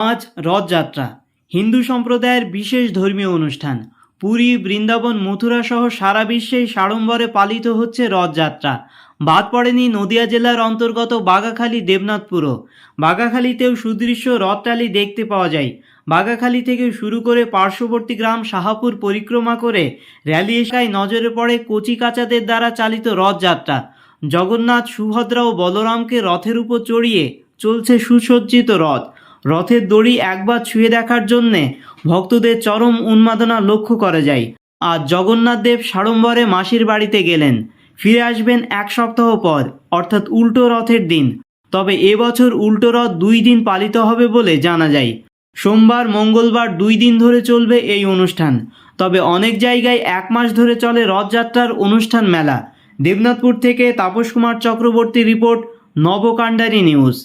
আজ রথযাত্রা হিন্দু সম্প্রদায়ের বিশেষ ধর্মীয় অনুষ্ঠান। পুরী, বৃন্দাবন, মথুরা সহ সারা বিশ্বেই সাড়ম্বরে পালিত হচ্ছে রথযাত্রা। বাদ পড়েনি নদিয়া জেলার অন্তর্গত বাঘাখালী দেবনাথপুরও। বাঘাখালীতেও সুদৃশ্য রথটালি দেখতে পাওয়া যায়। বাঘাখালী থেকে শুরু করে পার্শ্ববর্তী গ্রাম শাহাপুর পরিক্রমা করে র্যালি এলাকায় নজরে পড়ে কচিকাঁচাদের দ্বারা চালিত রথযাত্রা। জগন্নাথ, সুভদ্রা ও বলরামকে রথের উপর চড়িয়ে চলছে সুসজ্জিত রথ। রথের দড়ি একবার ছুঁয়ে দেখার জন্যে ভক্তদের চরম উন্মাদনা লক্ষ্য করা যায়। আজ জগন্নাথ দেব সাড়ম্বরে মাসির বাড়িতে গেলেন, ফিরে আসবেন এক সপ্তাহ পর, অর্থাৎ উল্টো রথের দিন। তবে এবছর উল্টো রথ 2 দিন পালিত হবে বলে জানা যায়। সোমবার, মঙ্গলবার 2 দিন ধরে চলবে এই অনুষ্ঠান। তবে অনেক জায়গায় 1 মাস ধরে চলে রথযাত্রার অনুষ্ঠান মেলা। দেবনাথপুর থেকে তাপস কুমার চক্রবর্তী রিপোর্ট, নবকাণ্ডারী নিউজ।